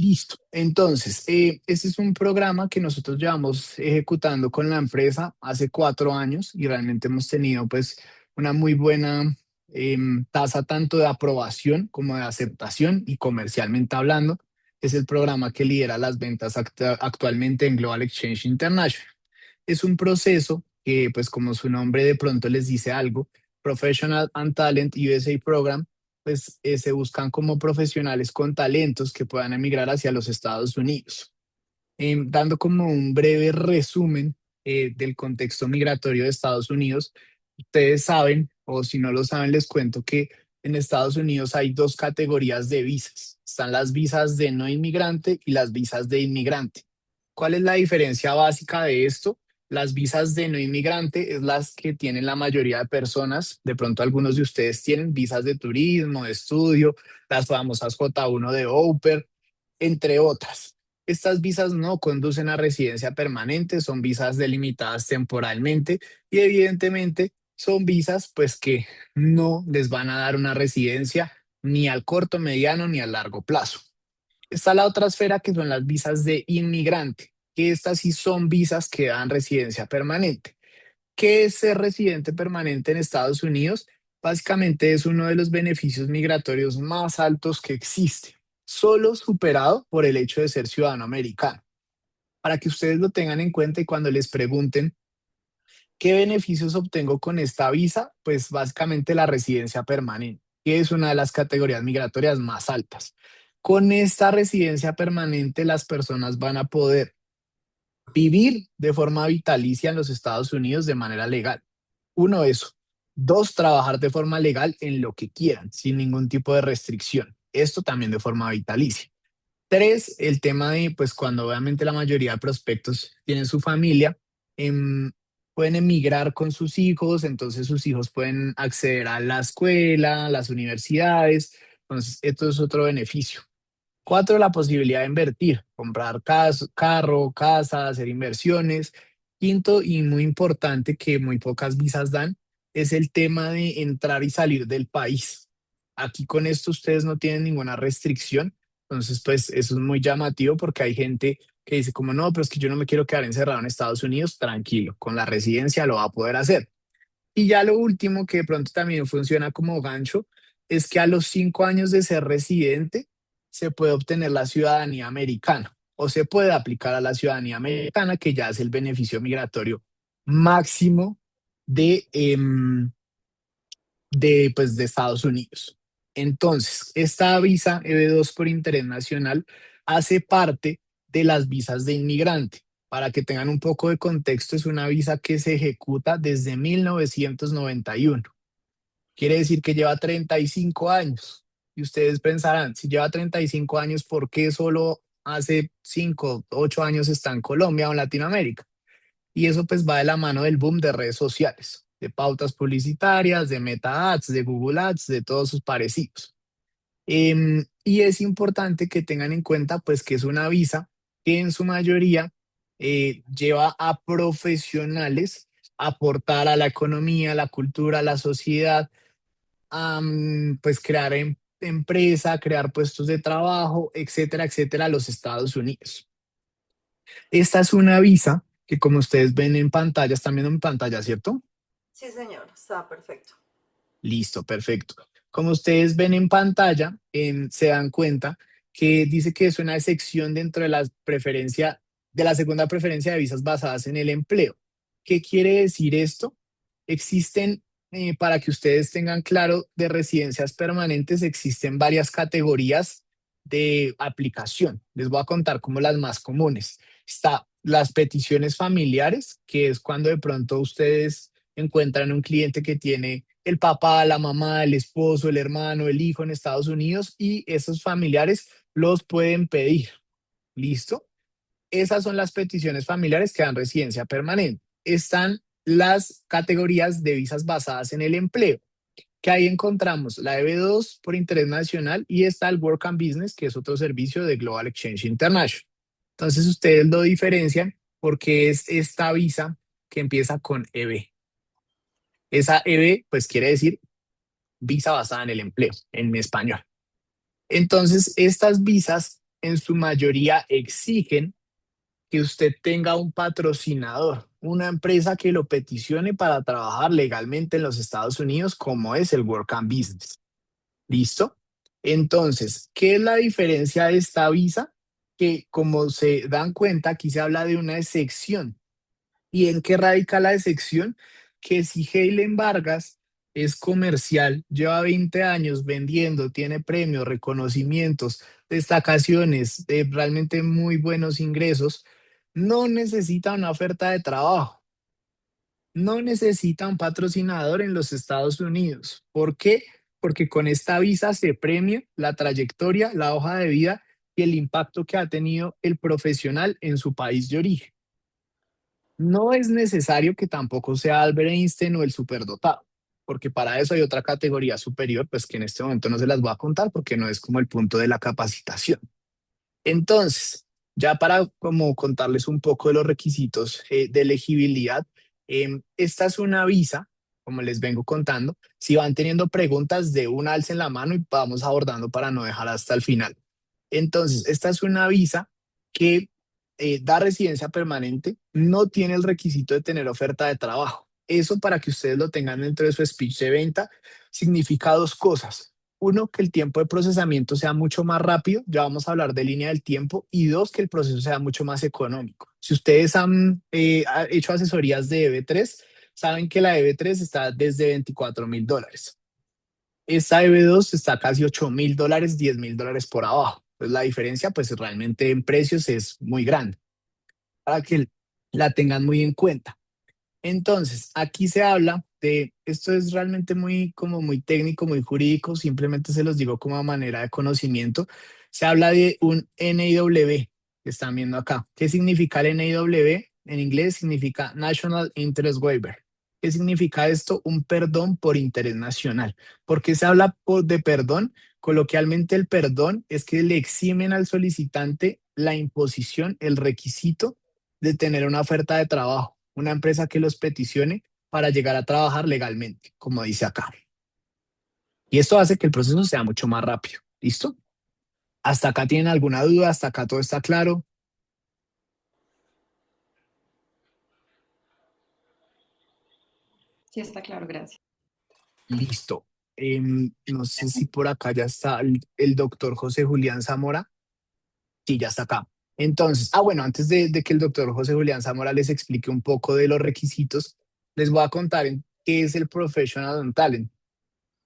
Listo. Entonces, este es un programa que nosotros llevamos ejecutando con la empresa hace 4 años y realmente hemos tenido pues una muy buena tasa tanto de aprobación como de aceptación y comercialmente hablando. Es el programa que lidera las ventas actualmente en Global Exchange International. Es un proceso que, pues como su nombre de pronto les dice algo, Professional and Talent USA Program, pues se buscan como profesionales con talentos que puedan emigrar hacia los Estados Unidos. Dando como un breve resumen del contexto migratorio de Estados Unidos, ustedes saben, o si no lo saben, les cuento que en Estados Unidos hay dos categorías de visas. Están las visas de no inmigrante y las visas de inmigrante. ¿Cuál es la diferencia básica de esto? Las visas de no inmigrante es las que tienen la mayoría de personas. De pronto algunos de ustedes tienen visas de turismo, de estudio, las famosas J1 de Au pair, entre otras. Estas visas no conducen a residencia permanente, son visas delimitadas temporalmente y evidentemente son visas pues que no les van a dar una residencia ni al corto, mediano ni a largo plazo. Está la otra esfera que son las visas de inmigrante, que estas sí son visas que dan residencia permanente. ¿Qué es ser residente permanente en Estados Unidos? Básicamente es uno de los beneficios migratorios más altos que existe, solo superado por el hecho de ser ciudadano americano. Para que ustedes lo tengan en cuenta y cuando les pregunten qué beneficios obtengo con esta visa, pues básicamente la residencia permanente, que es una de las categorías migratorias más altas. Con esta residencia permanente, las personas van a poder vivir de forma vitalicia en los Estados Unidos de manera legal. Uno, eso. Dos, trabajar de forma legal en lo que quieran, sin ningún tipo de restricción. Esto también de forma vitalicia. Tres, el tema de, pues cuando obviamente la mayoría de prospectos tienen su familia, em, pueden emigrar con sus hijos, entonces sus hijos pueden acceder a la escuela, a las universidades, entonces esto es otro beneficio. Cuatro, la posibilidad de invertir, comprar carro, casa, hacer inversiones. Quinto, y muy importante que muy pocas visas dan, es el tema de entrar y salir del país. Aquí con esto ustedes no tienen ninguna restricción, entonces pues eso es muy llamativo porque hay gente que dice como no, pero es que yo no me quiero quedar encerrado en Estados Unidos, tranquilo, con la residencia lo va a poder hacer. Y ya lo último que de pronto también funciona como gancho es que a los 5 años de ser residente se puede obtener la ciudadanía americana o se puede aplicar a la ciudadanía americana, que ya es el beneficio migratorio máximo de, pues, de Estados Unidos. Entonces, esta visa EB2 por interés nacional hace parte de las visas de inmigrante. Para que tengan un poco de contexto, es una visa que se ejecuta desde 1991. Quiere decir que lleva 35 años. Y ustedes pensarán, si lleva 35 años, ¿por qué solo hace 5, 8 años está en Colombia o en Latinoamérica? Y eso pues va de la mano del boom de redes sociales, de pautas publicitarias, de Meta Ads, de Google Ads, de todos sus parecidos. Y es importante que tengan en cuenta pues que es una visa que en su mayoría lleva a profesionales a aportar a la economía, a la cultura, a la sociedad, a pues crear empresa, crear puestos de trabajo, etcétera, etcétera, a los Estados Unidos. Esta es una visa que como ustedes ven en pantalla, están viendo en pantalla, ¿cierto? Sí, señor, está perfecto. Listo, perfecto. Como ustedes ven en pantalla, se dan cuenta que dice que es una excepción dentro de la preferencia, de la segunda preferencia de visas basadas en el empleo. ¿Qué quiere decir esto? Existen, para que ustedes tengan claro, de residencias permanentes, existen varias categorías de aplicación. Les voy a contar como las más comunes. Está las peticiones familiares, que es cuando de pronto ustedes encuentran un cliente que tiene el papá, la mamá, el esposo, el hermano, el hijo en Estados Unidos y esos familiares los pueden pedir. ¿Listo? Esas son las peticiones familiares que dan residencia permanente. Están las categorías de visas basadas en el empleo, que ahí encontramos la EB2 por interés nacional y está el Work and Business, que es otro servicio de Global Exchange International. Entonces ustedes lo diferencian porque es esta visa que empieza con EB. Esa EB, pues quiere decir visa basada en el empleo, en mi español. Entonces, estas visas en su mayoría exigen que usted tenga un patrocinador, una empresa que lo peticione para trabajar legalmente en los Estados Unidos, como es el Work and Business. ¿Listo? Entonces, ¿qué es la diferencia de esta visa? Que como se dan cuenta, aquí se habla de una excepción. ¿Y en qué radica la excepción? Que si Heilen Vargas es comercial, lleva 20 años vendiendo, tiene premios, reconocimientos, destacaciones, realmente muy buenos ingresos, no necesita una oferta de trabajo, no necesita un patrocinador en los Estados Unidos. ¿Por qué? Porque con esta visa se premia la trayectoria, la hoja de vida y el impacto que ha tenido el profesional en su país de origen. No es necesario que tampoco sea Albert Einstein o el superdotado, porque para eso hay otra categoría superior, pues que en este momento no se las voy a contar porque no es como el punto de la capacitación. Entonces, ya para como contarles un poco de los requisitos de elegibilidad, esta es una visa, como les vengo contando. Si van teniendo preguntas, de una alcen la mano y vamos abordando para no dejar hasta el final. Entonces, esta es una visa que da residencia permanente, no tiene el requisito de tener oferta de trabajo. Eso para que ustedes lo tengan dentro de su speech de venta, significa dos cosas. Uno, que el tiempo de procesamiento sea mucho más rápido, ya vamos a hablar de línea del tiempo, y dos, que el proceso sea mucho más económico. Si ustedes han hecho asesorías de EB3, saben que la EB3 está desde $24,000. Esta EB2 está casi $8,000, $10,000 por abajo. Pues la diferencia, pues realmente en precios es muy grande, para que la tengan muy en cuenta. Entonces, aquí se habla de, esto es realmente muy, como muy técnico, muy jurídico, simplemente se los digo como manera de conocimiento. Se habla de un NIW, que están viendo acá. ¿Qué significa el NIW? En inglés significa National Interest Waiver. ¿Qué significa esto? Un perdón por interés nacional. ¿Por qué se habla de perdón? Coloquialmente el perdón es que le eximen al solicitante la imposición, el requisito de tener una oferta de trabajo, una empresa que los peticione para llegar a trabajar legalmente, como dice acá. Y esto hace que el proceso sea mucho más rápido. ¿Listo? ¿Hasta acá tienen alguna duda? ¿Hasta acá todo está claro? Sí, está claro, gracias. Listo. No sé si por acá ya está el doctor José Julián Zamora. Sí, ya está acá. Entonces, bueno, antes de que el doctor José Julián Zamora les explique un poco de los requisitos, les voy a contar qué es el Professional on Talent.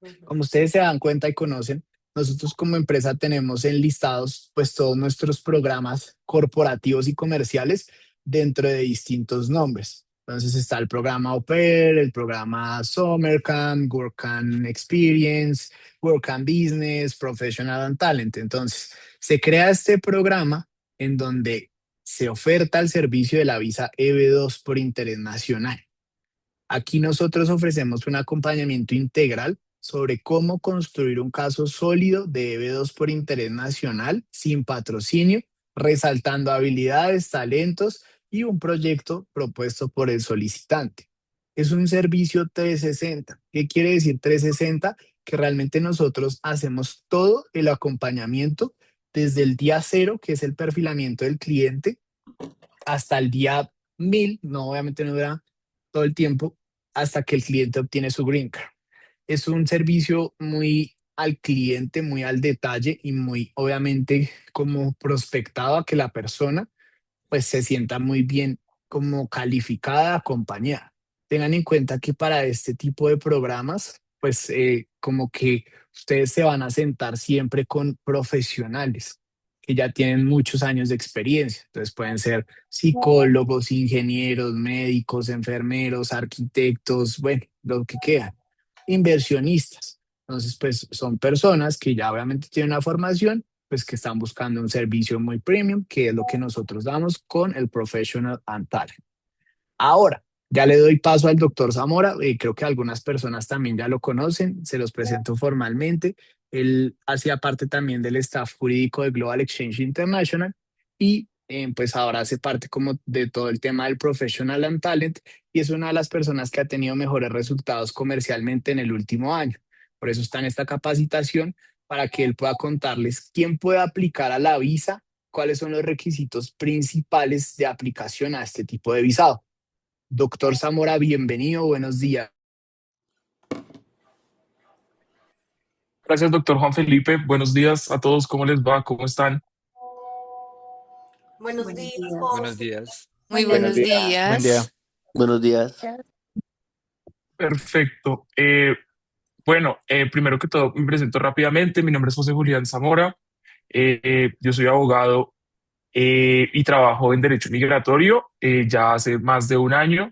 Ujú. Como ustedes se dan cuenta y conocen, nosotros como empresa tenemos enlistados pues todos nuestros programas corporativos y comerciales dentro de distintos nombres. Entonces está el programa Au Pair, el programa Summer Camp, Work and Experience, Work and Business, Professional and Talent. Entonces se crea este programa en donde se oferta el servicio de la visa EB2 por interés nacional. Aquí nosotros ofrecemos un acompañamiento integral sobre cómo construir un caso sólido de EB2 por interés nacional sin patrocinio, resaltando habilidades, talentos y un proyecto propuesto por el solicitante. Es un servicio 360. ¿Qué quiere decir 360? Que realmente nosotros hacemos todo el acompañamiento desde el día cero, que es el perfilamiento del cliente, hasta el día 1000, no, obviamente no dura todo el tiempo, hasta que el cliente obtiene su green card. Es un servicio muy al cliente, muy al detalle y muy obviamente como prospectado a que la persona pues se sienta muy bien como calificada, acompañada. Tengan en cuenta que para este tipo de programas, pues como que ustedes se van a sentar siempre con profesionales que ya tienen muchos años de experiencia. Entonces pueden ser psicólogos, ingenieros, médicos, enfermeros, arquitectos, bueno, lo que quieran, inversionistas. Entonces, pues son personas que ya obviamente tienen una formación, pues que están buscando un servicio muy premium, que es lo que nosotros damos con el Professional and Talent. Ahora, ya le doy paso al doctor Zamora, creo que algunas personas también ya lo conocen, se los presento formalmente. Él hacía parte también del staff jurídico de Global Exchange International y pues ahora hace parte como de todo el tema del Professional and Talent y es una de las personas que ha tenido mejores resultados comercialmente en el último año. Por eso está en esta capacitación para que él pueda contarles quién puede aplicar a la visa, cuáles son los requisitos principales de aplicación a este tipo de visado. Doctor Zamora, bienvenido, buenos días. Gracias, doctor Juan Felipe. Buenos días a todos. ¿Cómo les va? ¿Cómo están? Buenos Buenos días, días. Buenos José. días. Muy Buenos buenos días. Buen día. días. Buenos días. Perfecto. Primero que todo, me presento rápidamente. Mi nombre es José Julián Zamora. Yo soy abogado y trabajo en Derecho Migratorio ya hace más de un año.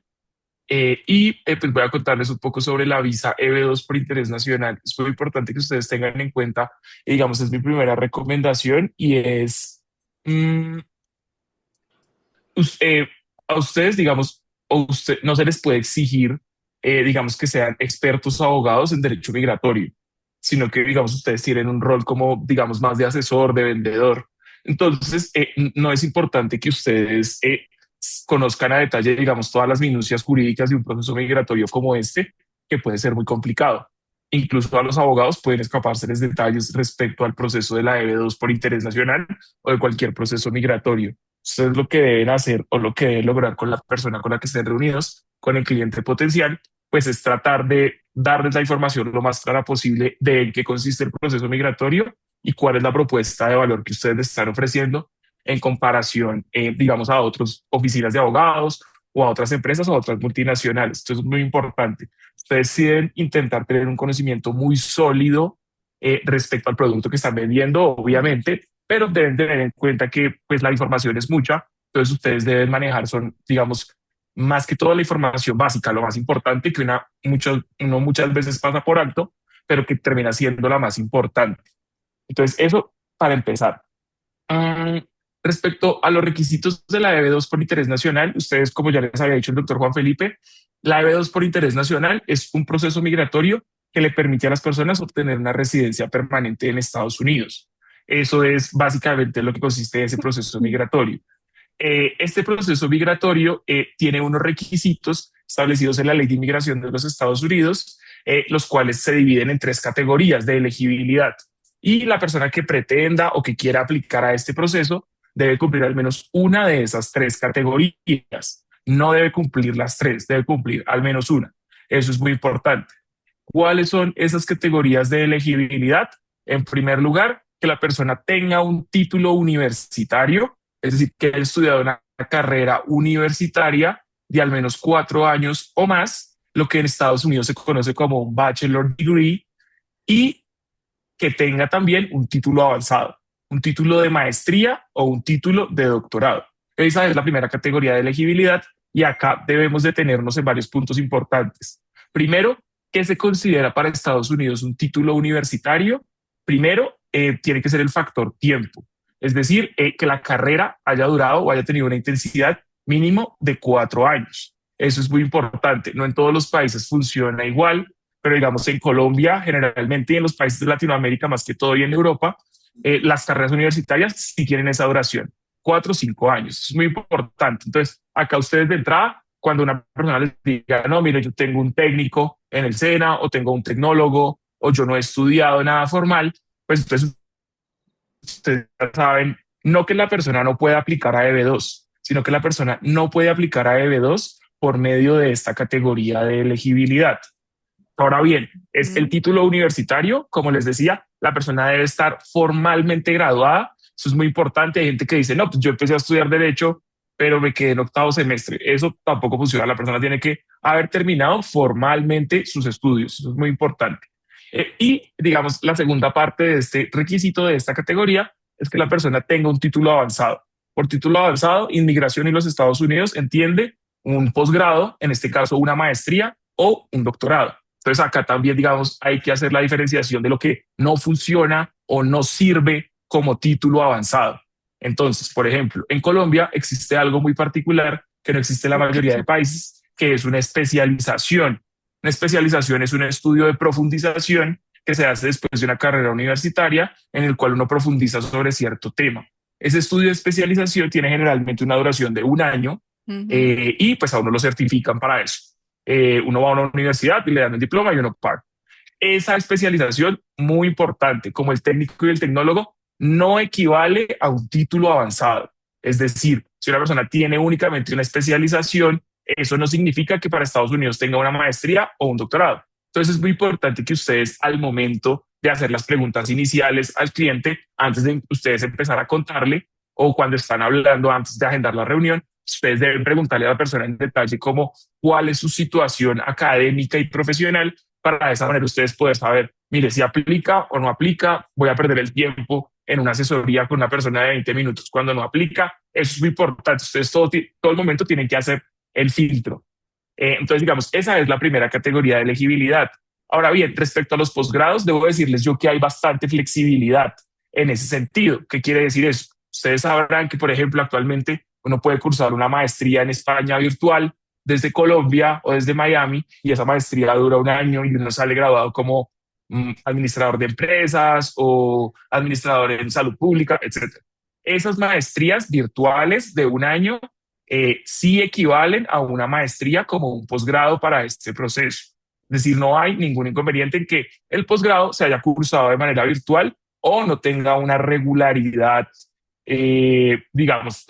Pues voy a contarles un poco sobre la visa EB2 por interés nacional. Es muy importante que ustedes tengan en cuenta, digamos, es mi primera recomendación y es... mm, us- eh, a ustedes, digamos, o usted, no se les puede exigir, digamos, que sean expertos abogados en derecho migratorio, sino que, digamos, ustedes tienen un rol como, digamos, más de asesor, de vendedor. Entonces, no es importante que ustedes conozcan a detalle, digamos, todas las minucias jurídicas de un proceso migratorio como este, que puede ser muy complicado. Incluso a los abogados pueden escapárseles detalles respecto al proceso de la EB2 por interés nacional o de cualquier proceso migratorio. Ustedes lo que deben hacer o lo que deben lograr con la persona con la que estén reunidos, con el cliente potencial, pues es tratar de darles la información lo más clara posible de en qué consiste el proceso migratorio y cuál es la propuesta de valor que ustedes les están ofreciendo en comparación, digamos, a otras oficinas de abogados o a otras empresas o a otras multinacionales. Esto es muy importante. Ustedes sí deben intentar tener un conocimiento muy sólido respecto al producto que están vendiendo, obviamente, pero deben tener en cuenta que pues la información es mucha, entonces ustedes deben manejar, son, digamos, más que todo la información básica, lo más importante que uno muchas veces pasa por alto, pero que termina siendo la más importante. Entonces, eso para empezar. Mm, Respecto a los requisitos de la EB2 por interés nacional, ustedes, como ya les había dicho el doctor Juan Felipe, la EB2 por interés nacional es un proceso migratorio que le permite a las personas obtener una residencia permanente en Estados Unidos. Eso es básicamente lo que consiste ese proceso migratorio. Este proceso migratorio tiene unos requisitos establecidos en la Ley de Inmigración de los Estados Unidos, los cuales se dividen en tres categorías de elegibilidad. Y la persona que pretenda o que quiera aplicar a este proceso debe cumplir al menos una de esas tres categorías. No debe cumplir las tres, debe cumplir al menos una. Eso es muy importante. ¿Cuáles son esas categorías de elegibilidad? En primer lugar, que la persona tenga un título universitario, es decir, que haya estudiado una carrera universitaria de al menos 4 años o más, lo que en Estados Unidos se conoce como un bachelor degree, y que tenga también un título avanzado, un título de maestría o un título de doctorado. Esa es la primera categoría de elegibilidad y acá debemos detenernos en varios puntos importantes. Primero, ¿qué se considera para Estados Unidos un título universitario? Primero, tiene que ser el factor tiempo, es decir, que la carrera haya durado o haya tenido una intensidad mínimo de 4 años. Eso es muy importante. No en todos los países funciona igual, pero digamos en Colombia, generalmente y en los países de Latinoamérica, más que todo y en Europa, las carreras universitarias sí tienen esa duración, 4 o 5 años. Eso es muy importante. Entonces, acá ustedes de entrada, cuando una persona les diga, no, mire, yo tengo un técnico en el SENA o tengo un tecnólogo o yo no he estudiado nada formal, pues entonces ustedes ya saben, no que la persona no pueda aplicar a EB2, sino que la persona no puede aplicar a EB2 por medio de esta categoría de elegibilidad. Ahora bien, es el título universitario, como les decía, la persona debe estar formalmente graduada. Eso es muy importante. Hay gente que dice, no, pues yo empecé a estudiar derecho, pero me quedé en octavo semestre. Eso tampoco funciona. La persona tiene que haber terminado formalmente sus estudios. Eso es muy importante. Y digamos, la segunda parte de este requisito de esta categoría es que la persona tenga un título avanzado. Por título avanzado, Inmigración y los Estados Unidos entiende un posgrado, en este caso una maestría o un doctorado. Entonces acá también, digamos, hay que hacer la diferenciación de lo que no funciona o no sirve como título avanzado. Entonces, por ejemplo, en Colombia existe algo muy particular que no existe en la mayoría de países, que es una especialización. Una especialización es un estudio de profundización que se hace después de una carrera universitaria en el cual uno profundiza sobre cierto tema. Ese estudio de especialización tiene generalmente una duración de un año y pues a uno lo certifican para eso. Uno va a una universidad y le dan el diploma y uno paga. esa especialización, muy importante, como el técnico y el tecnólogo, no equivale a un título avanzado. Es decir, si una persona tiene únicamente una especialización, eso no significa que para Estados Unidos tenga una maestría o un doctorado. Entonces es muy importante que ustedes al momento de hacer las preguntas iniciales al cliente, antes de ustedes empezar a contarle o cuando están hablando antes de agendar la reunión, ustedes deben preguntarle a la persona en detalle cómo cuál es su situación académica y profesional para de esa manera ustedes poder saber, mire, si aplica o no aplica, voy a perder el tiempo en una asesoría con una persona de 20 minutos cuando no aplica. Eso es muy importante. Ustedes todo el momento tienen que hacer el filtro. Entonces, digamos, esa es la primera categoría de elegibilidad. Ahora bien, respecto a los posgrados, debo decirles yo que hay bastante flexibilidad en ese sentido. ¿Qué quiere decir eso? Ustedes sabrán que, por ejemplo, actualmente uno puede cursar una maestría en España virtual desde Colombia o desde Miami y esa maestría dura un año y uno sale graduado como administrador de empresas o administrador en salud pública, etcétera. Esas maestrías virtuales de un año sí equivalen a una maestría como un posgrado para este proceso. Es decir, no hay ningún inconveniente en que el posgrado se haya cursado de manera virtual o no tenga una regularidad, digamos,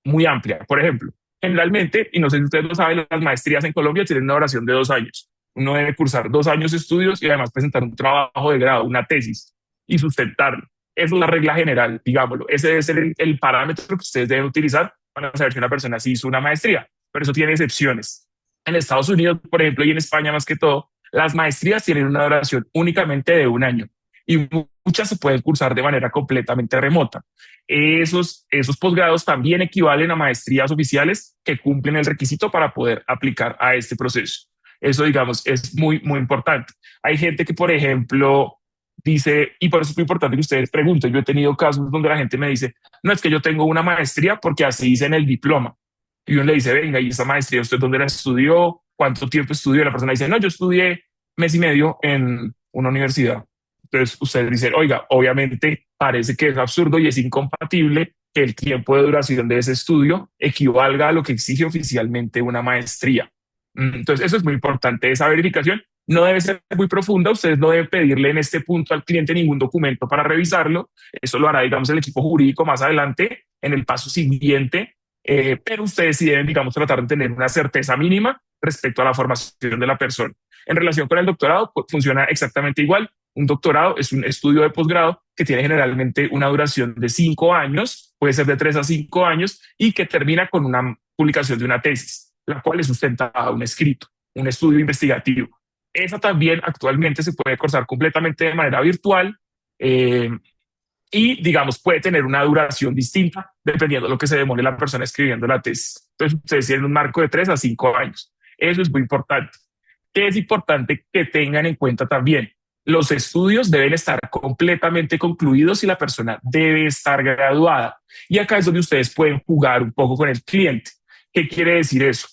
muy amplia. Por ejemplo, generalmente, y no sé si ustedes lo saben, las maestrías en Colombia tienen una duración de 2 años. Uno debe cursar 2 años de estudios y además presentar un trabajo de grado, una tesis, y sustentarlo. Esa es la regla general, digámoslo. Ese debe ser el parámetro que ustedes deben utilizar para saber si una persona sí hizo una maestría, pero eso tiene excepciones. En Estados Unidos, por ejemplo, y en España más que todo, las maestrías tienen una duración únicamente de un año y muchas se pueden cursar de manera completamente remota. Esos posgrados también equivalen a maestrías oficiales que cumplen el requisito para poder aplicar a este proceso. Eso, digamos, es muy, muy importante. Hay gente que, por ejemplo, dice, y por eso es muy importante que ustedes pregunten, yo he tenido casos donde la gente me dice, no es que yo tengo una maestría porque así dice en el diploma. Y uno le dice, venga, ¿y esa maestría usted dónde la estudió? ¿Cuánto tiempo estudió? Y la persona dice, no, yo estudié mes y medio en una universidad. Entonces ustedes dicen, oiga, obviamente parece que es absurdo y es incompatible que el tiempo de duración de ese estudio equivalga a lo que exige oficialmente una maestría. Entonces eso es muy importante, esa verificación no debe ser muy profunda, ustedes no deben pedirle en este punto al cliente ningún documento para revisarlo, eso lo hará, digamos, el equipo jurídico más adelante, en el paso siguiente, pero ustedes sí deben, digamos, tratar de tener una certeza mínima respecto a la formación de la persona. En relación con el doctorado, pues, funciona exactamente igual. Un doctorado es un estudio de posgrado que tiene generalmente una duración de 5 años, puede ser de 3 a 5 años, y que termina con una publicación de una tesis, la cual es sustentada un escrito, un estudio investigativo. Esa también actualmente se puede cursar completamente de manera virtual y, digamos, puede tener una duración distinta dependiendo de lo que se demore la persona escribiendo la tesis. Entonces, ustedes tienen un marco de 3 a 5 años. Eso es muy importante. ¿Qué es importante que tengan en cuenta también? Los estudios deben estar completamente concluidos y la persona debe estar graduada. Y acá es donde ustedes pueden jugar un poco con el cliente. ¿Qué quiere decir eso?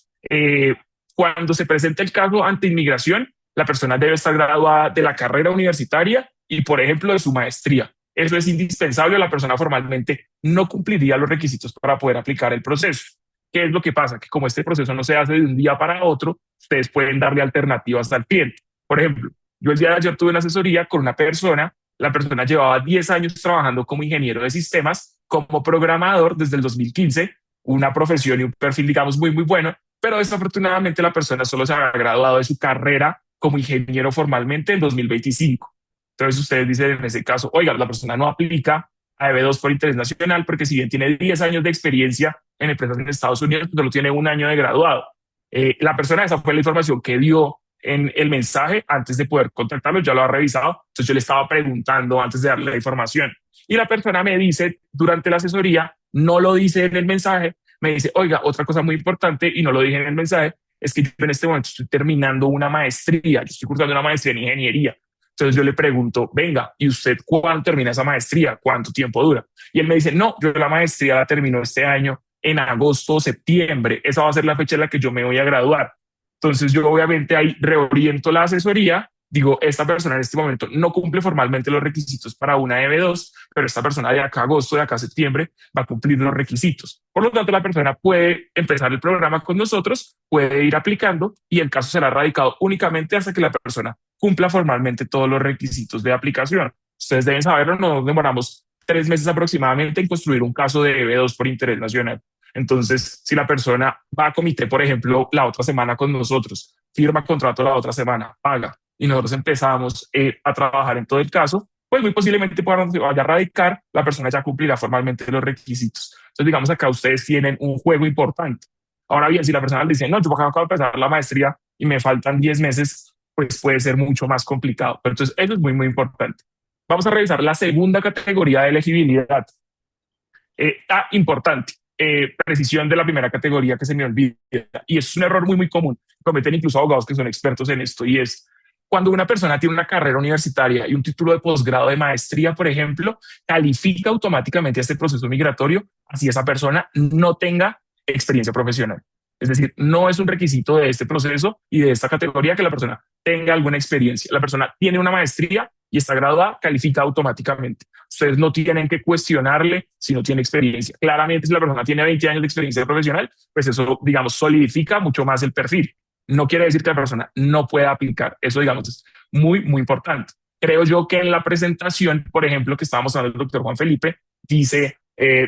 Cuando se presenta el caso ante inmigración, la persona debe estar graduada de la carrera universitaria y, por ejemplo, de su maestría. Eso es indispensable. La persona formalmente no cumpliría los requisitos para poder aplicar el proceso. ¿Qué es lo que pasa? Que como este proceso no se hace de un día para otro, ustedes pueden darle alternativas al cliente. Por ejemplo, yo el día de ayer tuve una asesoría con una persona. La persona llevaba 10 años trabajando como ingeniero de sistemas, como programador desde el 2015, una profesión y un perfil, digamos, muy, muy bueno, pero desafortunadamente la persona solo se había graduado de su carrera como ingeniero formalmente en 2025. Entonces ustedes dicen en ese caso, oiga, la persona no aplica a EB2 por interés nacional porque si bien tiene 10 años de experiencia en empresas en Estados Unidos, solo tiene un año de graduado. La persona, esa fue la información que dio en el mensaje antes de poder contactarlo, ya lo ha revisado, entonces yo le estaba preguntando antes de darle la información y la persona me dice durante la asesoría, no lo dice en el mensaje, me dice, oiga, otra cosa muy importante y no lo dije en el mensaje, es que yo en este momento estoy terminando una maestría, yo estoy cursando una maestría en ingeniería. Entonces yo le pregunto, venga, ¿y usted cuándo termina esa maestría? ¿Cuánto tiempo dura? Y él me dice, no, yo la maestría la termino este año en agosto o septiembre. Esa va a ser la fecha en la que yo me voy a graduar. Entonces yo obviamente ahí reoriento la asesoría digo, esta persona en este momento no cumple formalmente los requisitos para una EB2, pero esta persona de acá a agosto, de acá a septiembre, va a cumplir los requisitos. Por lo tanto, la persona puede empezar el programa con nosotros, puede ir aplicando y el caso será radicado únicamente hasta que la persona cumpla formalmente todos los requisitos de aplicación. Ustedes deben saberlo, nos demoramos 3 meses aproximadamente en construir un caso de EB2 por interés nacional. Entonces, si la persona va a comité, por ejemplo, la otra semana con nosotros, firma contrato la otra semana, paga, y nosotros empezamos a trabajar en todo el caso, pues muy posiblemente cuando se vaya a radicar, la persona ya cumplirá formalmente los requisitos. Entonces, digamos, acá ustedes tienen un juego importante. Ahora bien, si la persona le dice, no, yo acabo de empezar la maestría y me faltan 10 meses, pues puede ser mucho más complicado. Pero entonces, eso es muy, muy importante. Vamos a revisar la segunda categoría de elegibilidad. Importante, precisión de la primera categoría que se me olvida. Y es un error muy, muy común. Cometen incluso abogados que son expertos en esto y es cuando una persona tiene una carrera universitaria y un título de posgrado de maestría, por ejemplo, califica automáticamente a este proceso migratorio así esa persona no tenga experiencia profesional. Es decir, no es un requisito de este proceso y de esta categoría que la persona tenga alguna experiencia. La persona tiene una maestría y está graduada, califica automáticamente. Ustedes no tienen que cuestionarle si no tiene experiencia. Claramente, si la persona tiene 20 años de experiencia profesional, pues eso, digamos, solidifica mucho más el perfil. No quiere decir que la persona no pueda aplicar. Eso, digamos, es muy, muy importante. Creo yo que en la presentación, por ejemplo, que estábamos hablando del doctor Juan Felipe, dice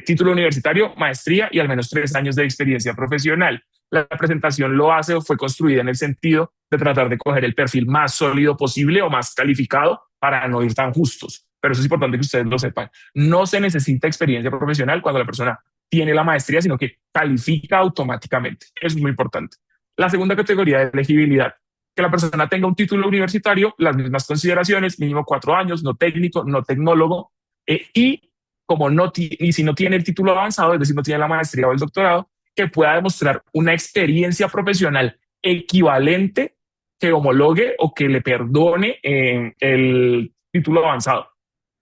título universitario, maestría y al menos 3 años de experiencia profesional. La presentación lo hace o fue construida en el sentido de tratar de coger el perfil más sólido posible o más calificado para no ir tan justos. Pero eso es importante que ustedes lo sepan. No se necesita experiencia profesional cuando la persona tiene la maestría, sino que califica automáticamente. Eso es muy importante. La segunda categoría de elegibilidad, que la persona tenga un título universitario, las mismas consideraciones, mínimo 4 años, no técnico, no tecnólogo, y como y si no tiene el título avanzado, es decir, no tiene la maestría o el doctorado, que pueda demostrar una experiencia profesional equivalente que homologue o que le perdone el título avanzado.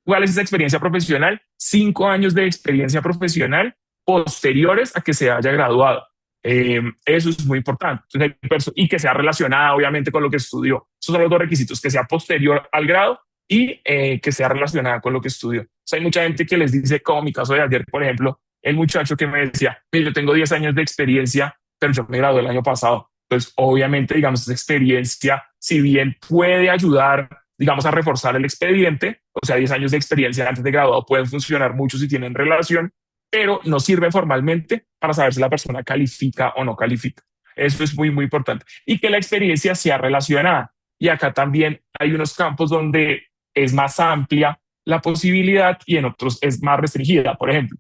¿Cuál es esa experiencia profesional? 5 años de experiencia profesional posteriores a que se haya graduado. Eso es muy importante. Entonces, y que sea relacionada, obviamente, con lo que estudió. Esos son los dos requisitos, que sea posterior al grado y que sea relacionada con lo que estudió. O sea, hay mucha gente que les dice, como mi caso de ayer, por ejemplo, el muchacho que me decía, mire, yo tengo 10 años de experiencia, pero yo me gradué el año pasado. Entonces, obviamente, digamos, esa experiencia, si bien puede ayudar, digamos, a reforzar el expediente, o sea, 10 años de experiencia antes de graduado pueden funcionar mucho si tienen relación, pero no sirve formalmente para saber si la persona califica o no califica. Eso es muy, muy importante. Y que la experiencia sea relacionada. Y acá también hay unos campos donde es más amplia la posibilidad y en otros es más restringida. Por ejemplo,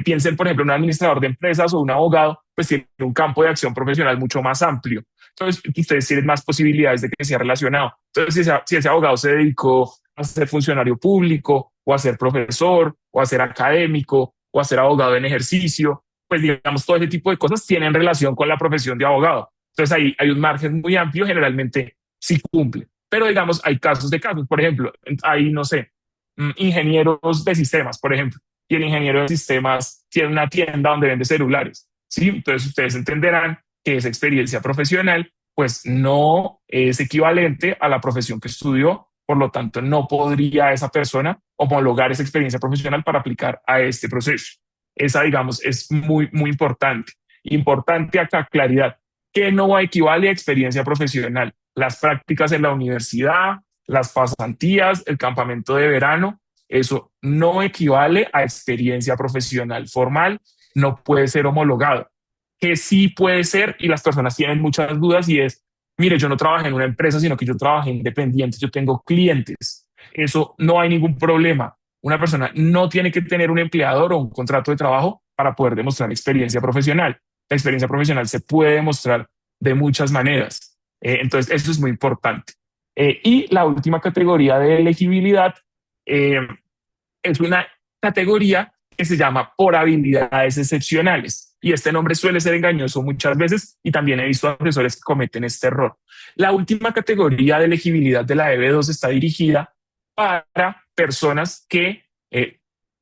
piensen, por ejemplo, un administrador de empresas o un abogado, pues tiene un campo de acción profesional mucho más amplio. Entonces, ustedes tienen más posibilidades de que sea relacionado. Entonces, si ese abogado se dedicó a ser funcionario público o a ser profesor o a ser académico o a ser abogado en ejercicio, pues digamos, todo ese tipo de cosas tienen relación con la profesión de abogado. Entonces, ahí hay un margen muy amplio, generalmente sí cumple. Pero digamos, hay casos de casos. Por ejemplo, hay, no sé, ingenieros de sistemas, por ejemplo, y el ingeniero de sistemas tiene una tienda donde vende celulares, ¿sí? Entonces ustedes entenderán que esa experiencia profesional pues no es equivalente a la profesión que estudió, por lo tanto no podría esa persona homologar esa experiencia profesional para aplicar a este proceso. Esa, digamos, es muy, muy importante. Importante acá, claridad, que no equivale a experiencia profesional. Las prácticas en la universidad, las pasantías, el campamento de verano, eso no equivale a experiencia profesional formal, no puede ser homologado. Que sí puede ser, y las personas tienen muchas dudas, y es, mire, yo no trabajé en una empresa, sino que yo trabajé independiente, yo tengo clientes. Eso no hay ningún problema. Una persona no tiene que tener un empleador o un contrato de trabajo para poder demostrar experiencia profesional. La experiencia profesional se puede demostrar de muchas maneras. Entonces, eso es muy importante. Y la última categoría de elegibilidad es una categoría que se llama por habilidades excepcionales. Y este nombre suele ser engañoso muchas veces y también he visto asesores que cometen este error. La última categoría de elegibilidad de la EB2 está dirigida para personas que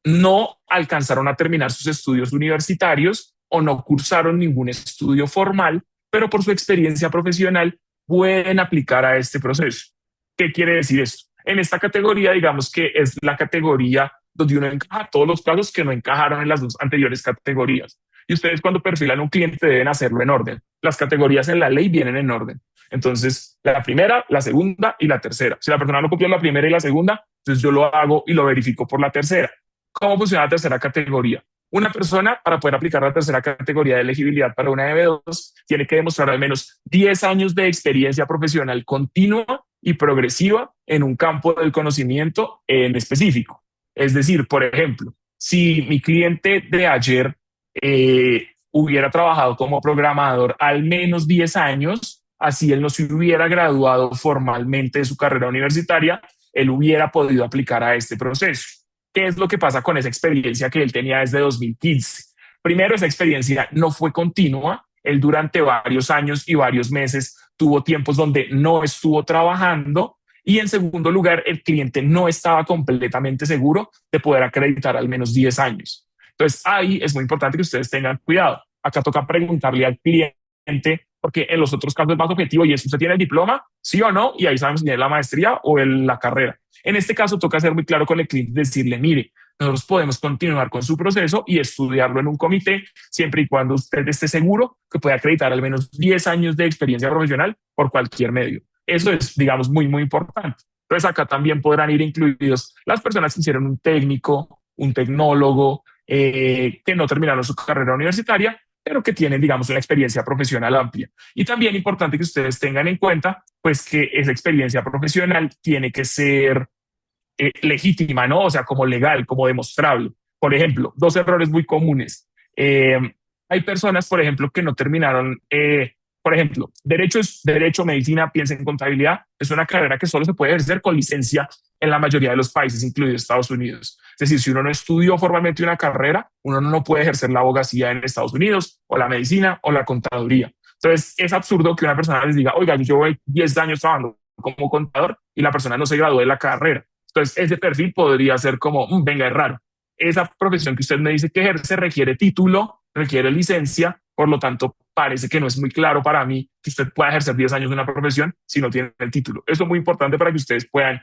no alcanzaron a terminar sus estudios universitarios o no cursaron ningún estudio formal, pero por su experiencia profesional pueden aplicar a este proceso. ¿Qué quiere decir esto? En esta categoría, digamos que es la categoría donde uno encaja todos los casos que no encajaron en las dos anteriores categorías. Y ustedes cuando perfilan a un cliente deben hacerlo en orden. Las categorías en la ley vienen en orden. Entonces, la primera, la segunda y la tercera. Si la persona no cumplió la primera y la segunda, entonces yo lo hago y lo verifico por la tercera. ¿Cómo funciona la tercera categoría? Una persona, para poder aplicar la tercera categoría de elegibilidad para una EB2, tiene que demostrar al menos 10 años de experiencia profesional continua y progresiva en un campo del conocimiento en específico. Es decir, por ejemplo, si mi cliente de ayer hubiera trabajado como programador al menos 10 años, así él no se hubiera graduado formalmente de su carrera universitaria, él hubiera podido aplicar a este proceso. ¿Qué es lo que pasa con esa experiencia que él tenía desde 2015? Primero, esa experiencia no fue continua. Él durante varios años y varios meses tuvo tiempos donde no estuvo trabajando. Y en segundo lugar, el cliente no estaba completamente seguro de poder acreditar al menos 10 años. Entonces, ahí es muy importante que ustedes tengan cuidado. Acá toca preguntarle al cliente, porque en los otros casos es más objetivo y es: ¿usted tiene el diploma? ¿Sí o no? Y ahí sabemos si tiene la maestría o la carrera. En este caso, toca ser muy claro con el cliente, decirle: mire, nosotros podemos continuar con su proceso y estudiarlo en un comité, siempre y cuando usted esté seguro que puede acreditar al menos 10 años de experiencia profesional por cualquier medio. Eso es, digamos, muy, muy importante. Entonces, acá también podrán ir incluidos las personas que hicieron un técnico, un tecnólogo, que no terminaron su carrera universitaria, pero que tienen, digamos, una experiencia profesional amplia. Y también importante que ustedes tengan en cuenta, pues, que esa experiencia profesional tiene que ser legítima, ¿no? O sea, como legal, como demostrable. Por ejemplo, dos errores muy comunes. Hay personas, por ejemplo, que no terminaron, por ejemplo, derecho, medicina, piensa en contabilidad, es una carrera que solo se puede ejercer con licencia en la mayoría de los países, incluidos Estados Unidos. Es decir, si uno no estudió formalmente una carrera, uno no puede ejercer la abogacía en Estados Unidos, o la medicina, o la contaduría. Entonces, es absurdo que una persona les diga: oiga, yo llevo 10 años trabajando como contador, y la persona no se graduó de la carrera. Entonces, ese perfil podría ser como: venga, es raro. Esa profesión que usted me dice que ejerce requiere título, requiere licencia, por lo tanto, parece que no es muy claro para mí que usted pueda ejercer 10 años de una profesión si no tiene el título. Eso es muy importante para que ustedes puedan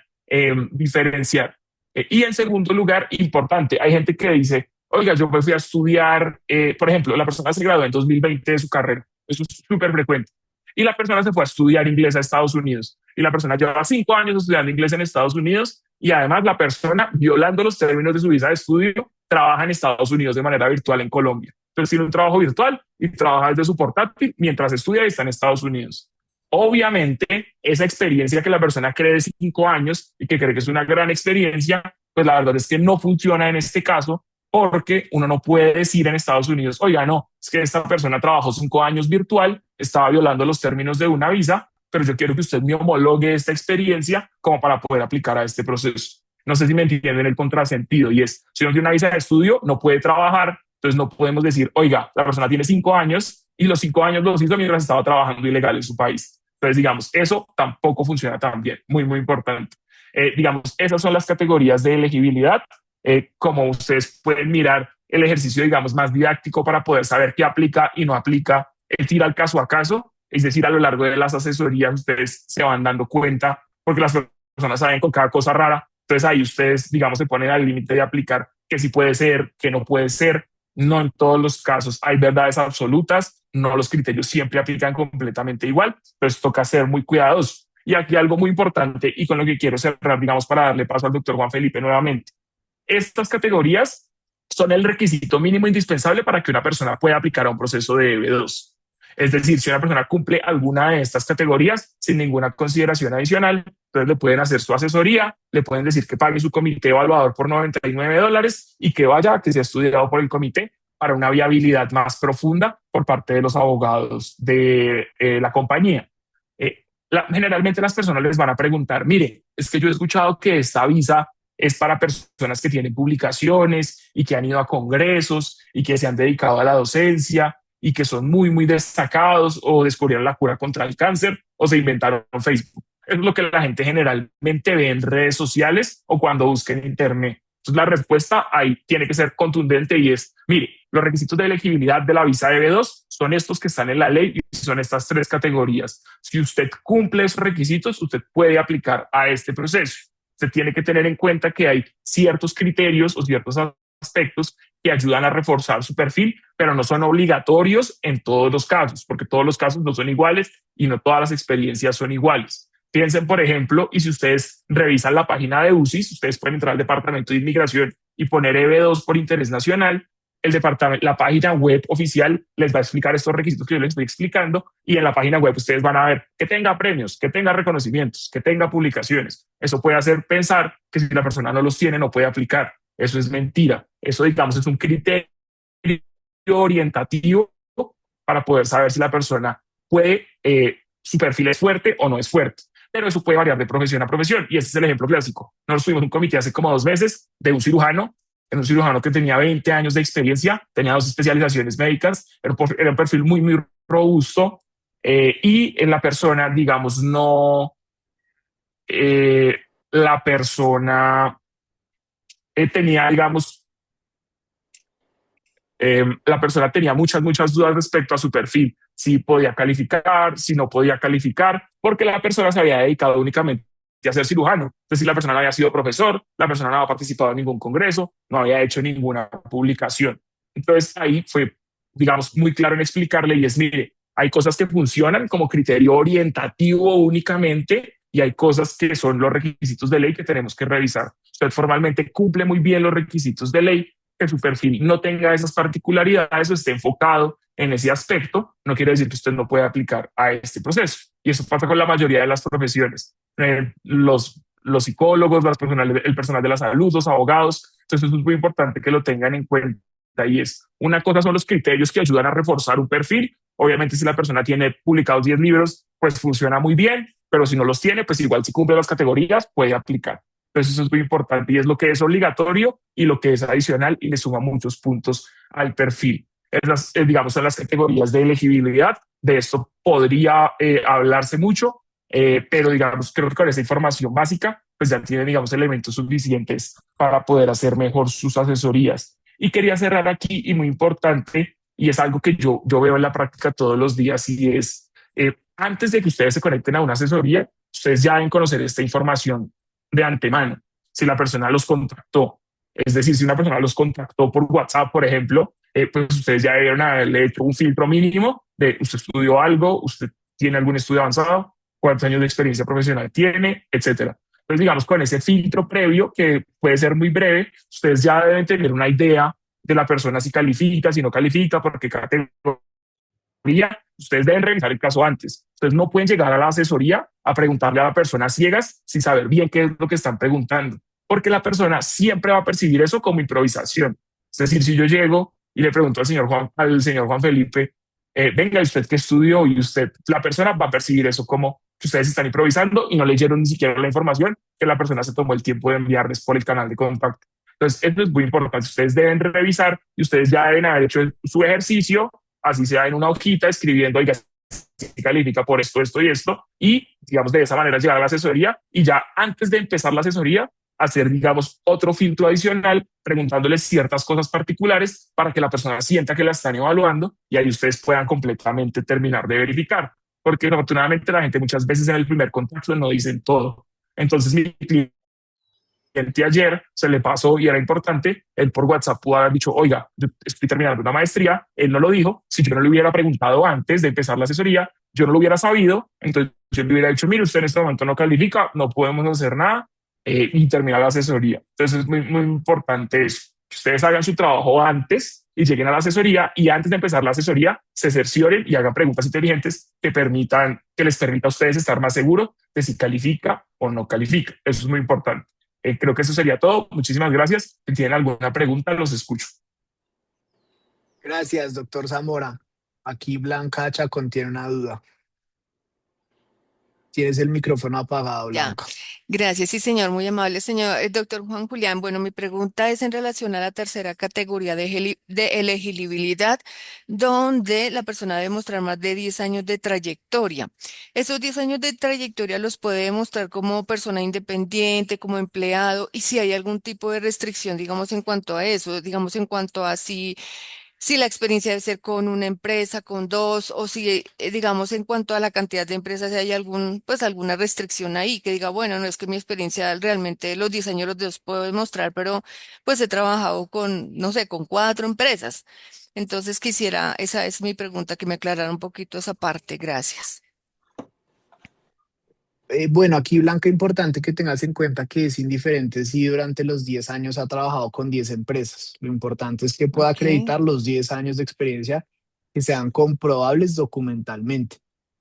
diferenciar. Y en segundo lugar, importante, hay gente que dice: oiga, yo me fui a estudiar, por ejemplo, la persona se graduó en 2020 de su carrera. Eso es súper frecuente. Y la persona se fue a estudiar inglés a Estados Unidos. Y la persona lleva 5 años estudiando inglés en Estados Unidos, y además la persona, violando los términos de su visa de estudio, trabaja en Estados Unidos de manera virtual en Colombia. Entonces tiene un trabajo virtual y trabaja desde su portátil mientras estudia y está en Estados Unidos. Obviamente, esa experiencia que la persona cree de 5 años y que cree que es una gran experiencia, pues la verdad es que no funciona en este caso, porque uno no puede decir en Estados Unidos: oiga, no, es que esta persona trabajó 5 años virtual, estaba violando los términos de una visa, pero yo quiero que usted me homologue esta experiencia como para poder aplicar a este proceso. No sé si me entienden el contrasentido, y es: si uno tiene una visa de estudio, no puede trabajar, entonces no podemos decir: oiga, la persona tiene 5 años y los 5 años los hizo mientras estaba trabajando ilegal en su país. Entonces, digamos, eso tampoco funciona tan bien, muy, muy importante. Digamos, esas son las categorías de elegibilidad. Como ustedes pueden mirar el ejercicio, digamos, más didáctico para poder saber qué aplica y no aplica, el tira al caso a caso, es decir, a lo largo de las asesorías ustedes se van dando cuenta, porque las personas saben con cada cosa rara. Entonces ahí ustedes, digamos, se ponen al límite de aplicar que sí puede ser, que no puede ser. No en todos los casos hay verdades absolutas, no los criterios siempre aplican completamente igual, entonces toca ser muy cuidadosos. Y aquí algo muy importante, y con lo que quiero cerrar, digamos, para darle paso al doctor Juan Felipe nuevamente: estas categorías son el requisito mínimo indispensable para que una persona pueda aplicar a un proceso de EB2. Es decir, si una persona cumple alguna de estas categorías sin ninguna consideración adicional, entonces le pueden hacer su asesoría, le pueden decir que pague su comité evaluador por $99 y que vaya, que sea estudiado por el comité para una viabilidad más profunda por parte de los abogados de la compañía. Generalmente las personas les van a preguntar: mire, es que yo he escuchado que esta visa es para personas que tienen publicaciones y que han ido a congresos y que se han dedicado a la docencia y que son muy, muy destacados, o descubrieron la cura contra el cáncer, o se inventaron Facebook. Es lo que la gente generalmente ve en redes sociales o cuando busca en internet. Entonces Entonces la respuesta ahí tiene que ser contundente y es, mire, los requisitos de elegibilidad de la visa de B2 son estos que están en la ley y son estas tres categorías. Si usted cumple esos requisitos, usted puede aplicar a este proceso. Usted tiene que tener en cuenta que hay ciertos criterios o ciertos aspectos que ayudan a reforzar su perfil, pero no son obligatorios en todos los casos, porque todos los casos no son iguales y no todas las experiencias son iguales. Piensen, por ejemplo, y si ustedes revisan la página de UCIS, ustedes pueden entrar al Departamento de Inmigración y poner EB2 por interés nacional. El departamento, la página web oficial les va a explicar estos requisitos que yo les estoy explicando y en la página web ustedes van a ver que tenga premios, que tenga reconocimientos, que tenga publicaciones. Eso puede hacer pensar que si la persona no los tiene no puede aplicar. Eso es mentira. Eso, digamos, es un criterio orientativo para poder saber si la persona puede, su perfil es fuerte o no es fuerte. Pero eso puede variar de profesión a profesión. Y ese es el ejemplo clásico. Nosotros tuvimos un comité hace como 2 meses de un cirujano, era un cirujano que tenía 20 años de experiencia, tenía 2 especializaciones médicas, era un perfil muy, muy robusto y en la persona, digamos, no, la persona tenía, digamos, la persona tenía muchas, muchas dudas respecto a su perfil, si podía calificar, si no podía calificar, porque la persona se había dedicado únicamente a ser cirujano. Entonces, si la persona no había sido profesor, la persona no había participado en ningún congreso, no había hecho ninguna publicación. Entonces, ahí fue, digamos, muy claro en explicarle y es, mire, hay cosas que funcionan como criterio orientativo únicamente y hay cosas que son los requisitos de ley que tenemos que revisar. Usted formalmente cumple muy bien los requisitos de ley, que su perfil no tenga esas particularidades o esté enfocado en ese aspecto, no quiere decir que usted no pueda aplicar a este proceso. Y eso pasa con la mayoría de las profesiones. Los psicólogos, el personal de la salud, los abogados. Entonces eso es muy importante que lo tengan en cuenta. Y es, una cosa son los criterios que ayudan a reforzar un perfil. Obviamente si la persona tiene publicados 10 libros, pues funciona muy bien, pero si no los tiene, pues igual si cumple las categorías, puede aplicar. Entonces eso es muy importante y es lo que es obligatorio y lo que es adicional y le suma muchos puntos al perfil. Digamos, son las categorías de elegibilidad. De esto podría hablarse mucho, pero digamos, creo que con esta información básica, pues ya tienen, digamos, elementos suficientes para poder hacer mejor sus asesorías. Y quería cerrar aquí y muy importante, y es algo que yo veo en la práctica todos los días y es, antes de que ustedes se conecten a una asesoría, ustedes ya deben conocer esta información de antemano, si la persona los contactó. Es decir, si una persona los contactó por WhatsApp, por ejemplo, pues ustedes ya debieron haberle hecho un filtro mínimo de usted estudió algo, usted tiene algún estudio avanzado, cuántos años de experiencia profesional tiene, etcétera. Entonces, digamos, con ese filtro previo, que puede ser muy breve, ustedes ya deben tener una idea de la persona si califica, si no califica, porque categoría ustedes deben revisar el caso antes. Ustedes no pueden llegar a la asesoría a preguntarle a la persona ciegas sin saber bien qué es lo que están preguntando, porque la persona siempre va a percibir eso como improvisación. Es decir, si yo llego y le pregunto al señor Juan Felipe, venga, ¿usted qué estudió? Y usted, la persona va a percibir eso como que ustedes están improvisando y no leyeron ni siquiera la información que la persona se tomó el tiempo de enviarles por el canal de contacto. Entonces, esto es muy importante. Ustedes deben revisar y ustedes ya deben haber hecho su ejercicio, así sea en una hojita, escribiendo, oiga, se califica por esto, esto y esto, y digamos de esa manera llegar a la asesoría y ya antes de empezar la asesoría hacer, digamos, otro filtro adicional preguntándoles ciertas cosas particulares para que la persona sienta que la están evaluando y ahí ustedes puedan completamente terminar de verificar. Porque afortunadamente la gente muchas veces en el primer contacto no dicen todo. Entonces mi cliente ayer se le pasó y era importante, él por WhatsApp pudo haber dicho, oiga, yo estoy terminando una maestría, él no lo dijo, si yo no le hubiera preguntado antes de empezar la asesoría, yo no lo hubiera sabido, entonces yo le hubiera dicho, mire, usted en este momento no califica, no podemos hacer nada y terminar la asesoría. Entonces es muy, muy importante eso, que ustedes hagan su trabajo antes y lleguen a la asesoría y antes de empezar la asesoría se cercioren y hagan preguntas inteligentes que les permita a ustedes estar más seguros de si califica o no califica. Eso es muy importante. Creo que eso sería todo. Muchísimas gracias. Si tienen alguna pregunta, los escucho. Gracias, doctor Zamora. Aquí Blanca Chacón tiene una duda. Tienes el micrófono apagado, Ya, Blanca. gracias, sí, señor, muy amable, señor, doctor Juan Julián. Bueno, mi pregunta es en relación a la tercera categoría de elegibilidad, donde la persona debe mostrar más de 10 años de trayectoria. Esos 10 años de trayectoria los puede demostrar como persona independiente, como empleado, y si hay algún tipo de restricción, digamos, en cuanto a eso, digamos, en cuanto a si la experiencia debe ser con una empresa, con dos, o si, digamos, en cuanto a la cantidad de empresas, si hay pues alguna restricción ahí, que diga, bueno, no es que mi experiencia realmente los 10 años los puedo demostrar, pero pues he trabajado con, no sé, con 4 empresas. Entonces esa es mi pregunta, que me aclarara un poquito esa parte. Gracias. Bueno, aquí, Blanca, importante que tengas en cuenta que es indiferente si durante los 10 años ha trabajado con 10 empresas. Lo importante es que pueda Ok. acreditar los 10 años de experiencia que sean comprobables documentalmente.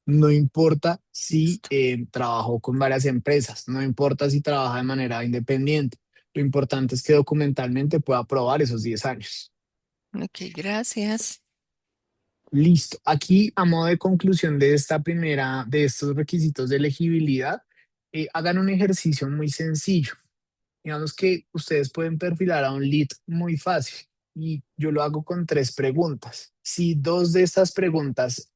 No importa si Listo. trabajó con varias empresas, no importa si trabaja de manera independiente. Lo importante es que documentalmente pueda probar esos 10 años. Ok, gracias. Listo. Aquí, a modo de conclusión de esta primera, de estos requisitos de elegibilidad, hagan un ejercicio muy sencillo. Digamos que ustedes pueden perfilar a un lead muy fácil y yo lo hago con 3 preguntas. Si dos de estas preguntas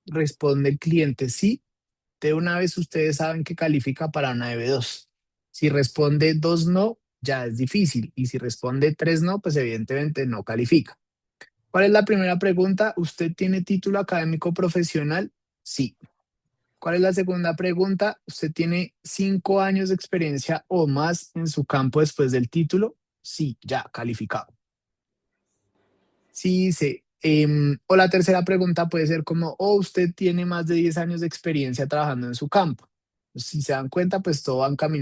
responde el cliente sí, de una vez ustedes saben que califica para una EB2. Si responde dos no, ya es difícil. Y si responde tres no, pues evidentemente no califica. ¿Cuál es la primera pregunta? ¿Usted tiene título académico profesional? Sí. ¿Cuál es la segunda pregunta? ¿Usted tiene 5 años de experiencia o más en su campo después del título? Sí, ya calificado. Sí, dice. O la tercera pregunta puede ser como, ¿o usted tiene más de 10 años de experiencia trabajando en su campo? Si se dan cuenta, pues todo va encaminado